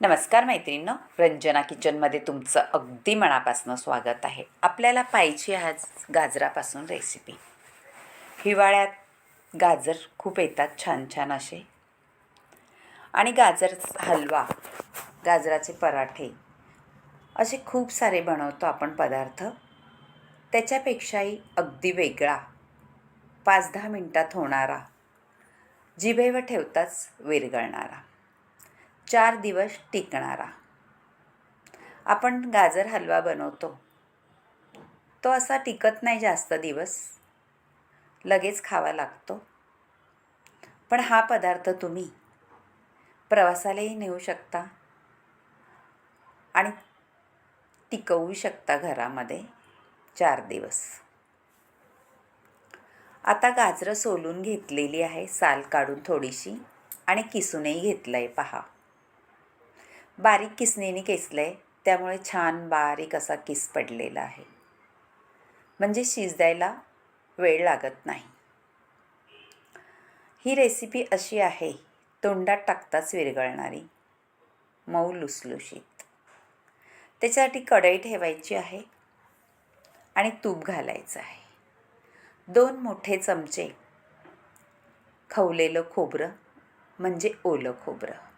नमस्कार मैत्रिणींनो, रंजना किचनमध्ये तुमचं अगदी मनापासून स्वागत आहे. आपल्याला पाहिजे आज गाजरापासून रेसिपी. हिवाळ्यात गाजर खूप येतात छान छान असे, आणि गाजर हलवा, गाजराचे पराठे असे खूप सारे बनवतो आपण पदार्थ. त्याच्यापेक्षाही अगदी वेगळा 5-10 मिनटात होणारा, जिभेवर ठेवताच विरघळणारा, 4 दिवस टिकणारा आपण गाजर हलवा बनवतो. तो असा टिकत नाही जास्त दिवस, लगेच खावा लागतो. पण हा पदार्थ तुम्ही प्रवासालाही नेऊ शकता आणि टिकवू शकता घरामध्ये 4 दिवस. आता गाजरं सोलून घेतलेली आहे, साल काढून थोडीशी, आणि किसूनही घेतलं आहे. पहा, बारीक किसणीने केसलं आहे, त्यामुळे छान बारीक असा किस पडलेला आहे, म्हणजे शिजायला वेळ लागत नाही. ही रेसिपी अशी आहे, तोंडात टाकताच विरघळणारी, मऊ लुसलुशीत. त्याच्यासाठी कढई ठेवायची आहे आणि तूप घालायचं आहे. 2 मोठे चमचे खवलेलं खोबरं, म्हणजे ओलं खोबरं,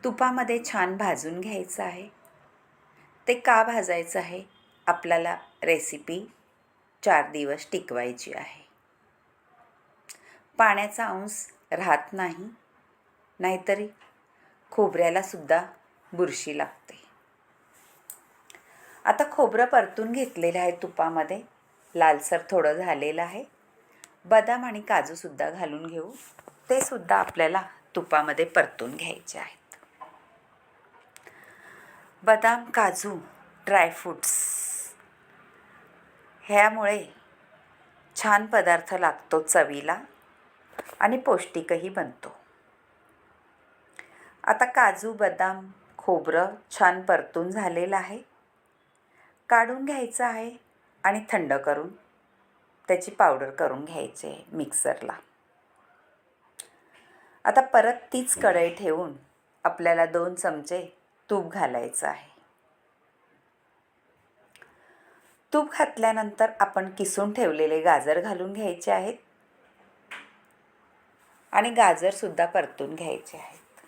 तुपामध्ये छान भाजून घ्यायचं आहे. ते का भाजायचं आहे? आपल्याला रेसिपी 4 दिवस टिकवायची आहे. पाण्याचा अंश राहत नाही, नाहीतरी खोबऱ्यालासुद्धा बुरशी लागते. आता खोबरं परतून घेतलेलं आहे तुपामध्ये, लालसर थोडं झालेलं आहे. बदाम आणि काजूसुद्धा घालून घेऊ. ते सुद्धा आपल्याला तुपामध्ये परतून घ्यायचे आहेत. बदाम, काजू, ड्रायफ्रूट्स ह्यामुळे छान पदार्थ लागतो चवीला आणि पौष्टिकही बनतो. आता काजू, बदाम, खोबरं छान परतून झालेलं आहे. काढून घ्यायचं आहे आणि थंड करून त्याची पावडर करून घ्यायची आहे मिक्सरला. आता परत तीच कढई ठेवून आपल्याला 2 चमचे तूप घालायचं आहे. तूप घातल्यानंतर आपण किसून ठेवलेले गाजर घालून घ्यायचे आहेत आणि गाजरसुद्धा परतून घ्यायचे आहेत.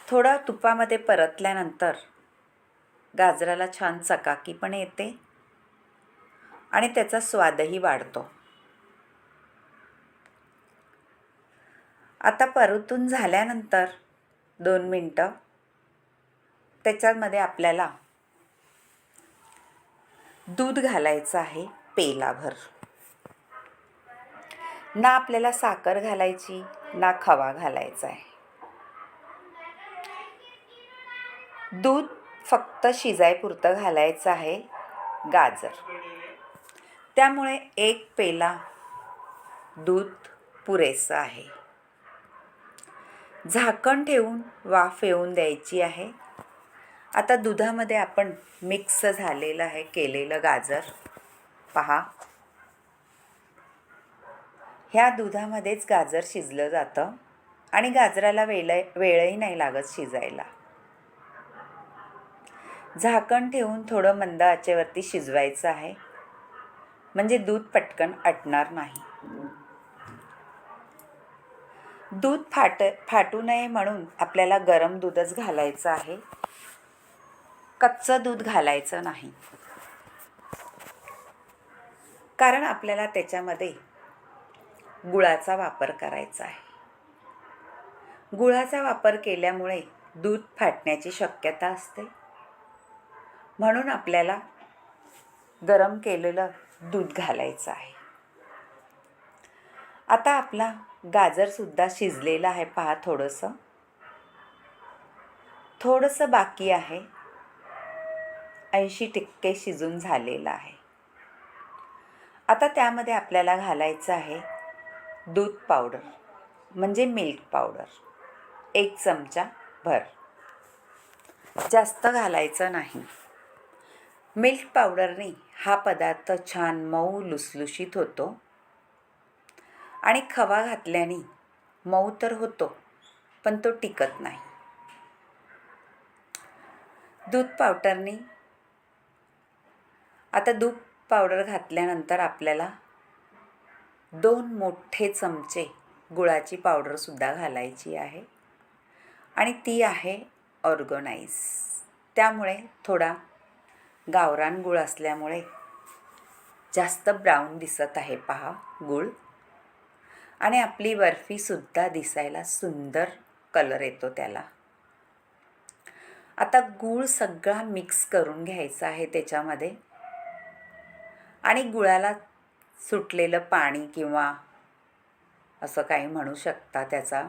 थोडा तुपामध्ये परतल्यानंतर गाजराला छान चकाकी पण येते आणि त्याचा स्वादही वाढतो. आता परतून झाल्यानंतर 2 मिनटं त्याच्यामध्ये आपल्याला दूध घालायचं आहे पेलाभर. ना आपल्याला साखर घालायची, ना खवा घालायचा आहे. दूध फक्त शिजायपुरतं घालायचं आहे गाजर, त्यामुळे 1 पेला दूध पुरेसं आहे. झाकण ठेवून वाफ येऊन द्यायची आहे. आता दुधामध्ये आपण मिक्स झालेलं आहे केलेलं गाजर पहा, ह्या दुधामध्येच गाजर शिजलं जातं आणि गाजराला वेळही नाही लागत शिजायला. झाकण ठेवून थोडं मंद आचेवरती शिजवायचं आहे, म्हणजे दूध पटकन आटणार नाही. दूध फाटू नये म्हणून आपल्याला गरम दूधच घालायचं आहे, कच्चं दूध घालायचं नाही, कारण आपल्याला त्याच्यामध्ये गुळाचा वापर करायचा आहे. गुळाचा वापर केल्यामुळे दूध फाटण्याची शक्यता असते, म्हणून आपल्याला गरम केलेलं दूध घालायचं आहे. आता आपला गाजरसुद्धा शिजलेला आहे पहा, थोडंसं बाकी आहे. 80% शिजून झालेलं आहे. आता त्यामध्ये आपल्याला घालायचं आहे दूध पावडर, म्हणजे मिल्क पावडर, 1 चमचा भर, जास्त घालायचं नाही. मिल्क पावडरने हा पदार्थ छान मऊ लुसलुशीत होतो आणि खवा घातल्याने मऊ तर होतो, पण तो टिकत नाही. दूध पावडरनी आता दूध पावडर घातल्यानंतर आपल्याला 2 मोठे चमचे गुळाची पावडरसुद्धा घालायची आहे आणि ती आहे ऑर्गनाइज. त्यामुळे थोडा गावरान गूळ असल्यामुळे जास्त ब्राऊन दिसत आहे पहा गूळ. आणि आपली बर्फीसुद्धा दिसायला सुंदर कलर येतो त्याला. आता गूळ सगळा मिक्स करून घ्यायचा आहे त्याच्यामध्ये. आणि गुळाला सुटलेलं पाणी किंवा असं काही म्हणू शकता त्याचा.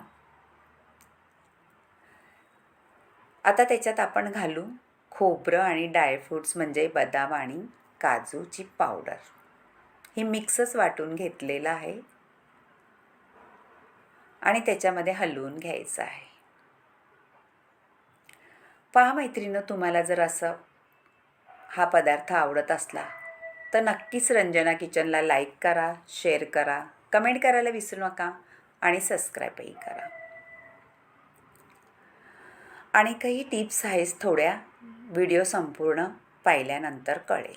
आता त्याच्यात आपण घालू खोबरं आणि ड्रायफ्रूट्स म्हणजे बदाम आणि काजूची पावडर. ही मिक्सच वाटून घेतलेलं आहे आणि त्याच्यामध्ये हलवून घ्यायचं आहे. पहा मैत्रिणींनो, तुम्हाला जर असं हा पदार्थ आवडत असला तर नक्कीच रंजना किचनला लाईक करा, शेअर करा, कमेंट करायला विसरू नका आणि सबस्क्राईबही करा. आणि काही टिप्स आहेत थोड्या, व्हिडिओ संपूर्ण पाहिल्यानंतर कळेल.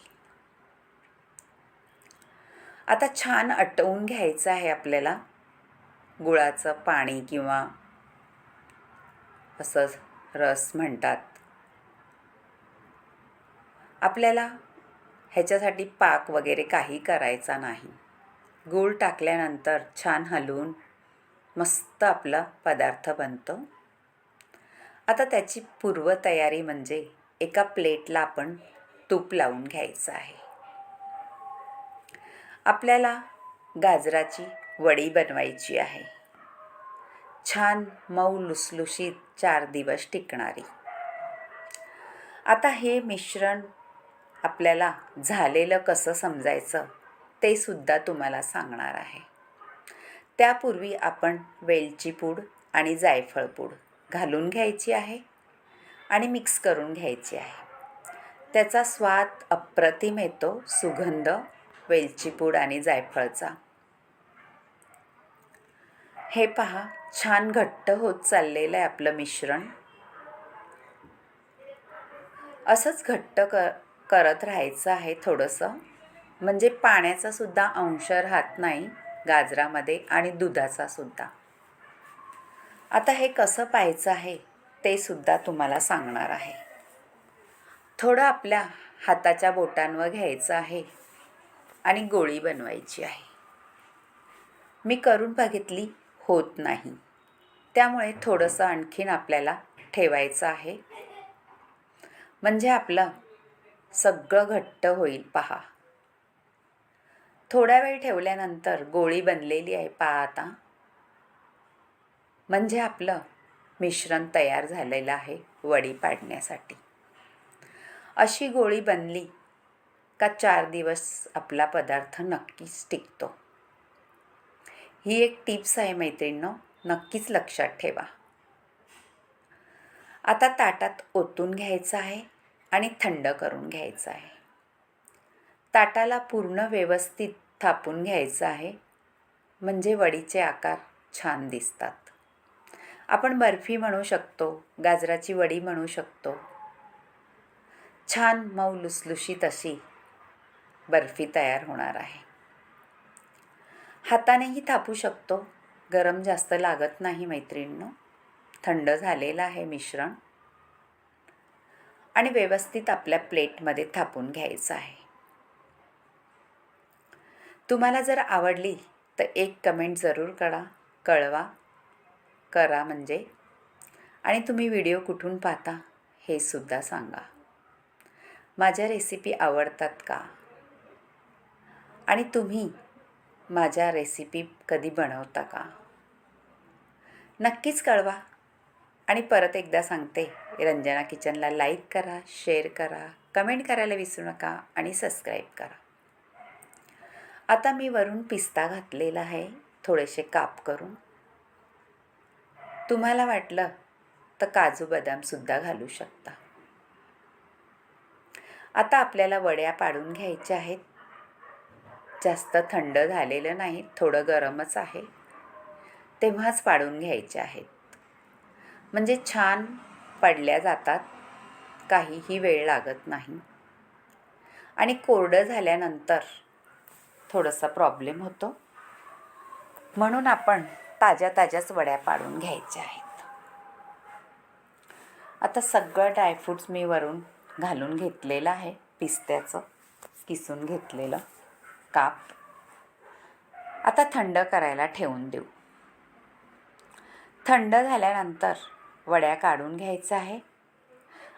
आता छान आटवून घ्यायचं आहे आपल्याला गुळाचं पाणी किंवा असं रस म्हणतात. आपल्याला ह्याच्यासाठी पाक वगैरे काही करायचा नाही. गूळ टाकल्यानंतर छान हलवून मस्त आपला पदार्थ बनतो. आता त्याची पूर्वतयारी म्हणजे एका प्लेटला आपण तूप लावून घ्यायचं आहे. आपल्याला गाजराची वडी बनवायची आहे, छान मऊ लुसलुशीत 4 दिवस टिकणारी. आता हे मिश्रण आपल्याला झालेलं कसं समजायचं ते सुद्धा तुम्हाला सांगणार आहे. त्यापूर्वी आपण वेलची पूड आणि जायफळ पूड घालून घ्यायची आहे आणि मिक्स करून घ्यायची आहे. त्याचा स्वाद अप्रतिम येतो, सुगंध वेलची पूड आणि जायफळचा. हे पहा छान घट्ट होत चाललेलं आहे आपलं मिश्रण. असंच घट्ट करत राहायचं आहे थोडंसं, म्हणजे पाण्याचा सुद्धा अंश राहत नाही गाजरामध्ये आणि दुधाचा सुद्धा. आता हे कसं पाहायचं आहे ते सुद्धा तुम्हाला सांगणार आहे. थोडं आपल्या हाताच्या बोटांवर घ्यायचं आहे आणि गोळी बनवायची आहे. मी करून बघितली, होत नाही, त्यामुळे थोडंसं आणखीन आपल्याला ठेवायचं आहे, म्हणजे आपलं सगळं घट्ट होईल. पहा थोडा वेळ ठेवल्यानंतर गोळी बनलेली आहे पहा आता, म्हणजे आपलं मिश्रण तयार झालेलं आहे वडी पाडण्यासाठी. अशी गोळी बनली का 4 दिवस आपला पदार्थ नक्कीच टिकतो. ही एक टिप्स आहे मैत्रिणींनो, नक्कीच लक्षात ठेवा. आता ताटात ओतून घ्यायचं आहे आणि थंड करून घ्यायचं आहे. ताटाला पूर्ण व्यवस्थित थापून घ्यायचं आहे, म्हणजे वडीचे आकार छान दिसतात. आपण बर्फी म्हणू शकतो, गाजराची वडी म्हणू शकतो. छान मऊ लुसलुशीत अशी बर्फी तयार होणार आहे. हातानेही थापू शकतो, गरम जास्त लागत नाही मैत्रिणींनो. थंड झालेलं आहे मिश्रण आणि व्यवस्थित आपल्या प्लेटमध्ये थापून घ्यायचं आहे. तुम्हाला जर आवडली तर एक कमेंट जरूर करा म्हणजे. आणि तुम्ही व्हिडिओ कुठून पाहता हे सुद्धा सांगा. माझ्या रेसिपी आवडतात का आणि तुम्ही माझ्या रेसिपी कधी बनवता का, नक्कीच कळवा. आणि परत एकदा सांगते, रंजना किचनला लाईक करा, शेअर करा, कमेंट करायला विसरू नका आणि सबस्क्राईब करा. आता मी वरून पिस्ता घातलेला आहे, थोडेसे काप करून. तुम्हाला वाटलं तर काजू बदामसुद्धा घालू शकता. आता आपल्याला वड्या पाडून घ्यायच्या आहेत. जास्त थंड झालेलं नाही, थोडं गरमच आहे, तेव्हाच पाडून घ्यायचे आहेत, म्हणजे छान पडल्या जातात काहीही वेळ लागत नाही आणि कोरडं झाल्यानंतर थोडासा प्रॉब्लेम होतो, म्हणून आपण ताज्या ताज्याच वड्या पाडून घ्यायच्या आहेत. आता सगळं ड्रायफ्रूट्स मी वरून घालून घेतलेलं आहे. पिस्त्याचं किसून घेतलेलं काप आता थंड करायला ठेवून देऊ. थंड झाल्यानंतर वड्या काढून घ्यायचं आहे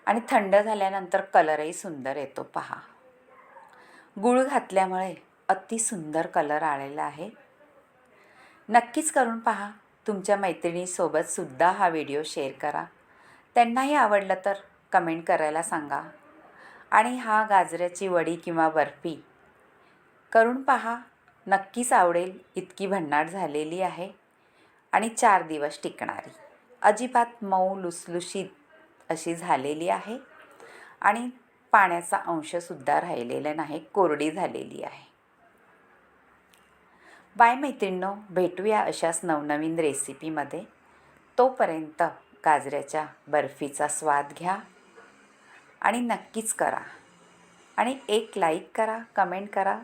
आणि थंड झाल्यानंतर कलरही सुंदर येतो. पहा, गूळ घातल्यामुळे अति सुंदर कलर आलेला आहे. नक्कीच करून पहा. तुमच्या मैत्रिणीसोबतसुद्धा हा व्हिडिओ शेअर करा. त्यांनाही आवडलं तर कमेंट करायला सांगा. आणि हा गाजराची वडी किंवा बर्फी करून पहा, नक्कीच आवडेल. इतकी भन्नाट झालेली आहे आणि 4 दिवस टिकणारी, अजिबात मऊ लुसलुशीत अशी झालेली आहे आणि पाण्याचा अंशसुद्धा राहिलेला नाही, कोरडी झालेली आहे. बाय मैत्रिणींनो, भेटूया अशाच नवनवीन रेसिपीमध्ये. तोपर्यंत गाजराच्या बर्फीचा स्वाद घ्या आणि नक्कीच करा आणि एक लाईक करा, कमेंट करा.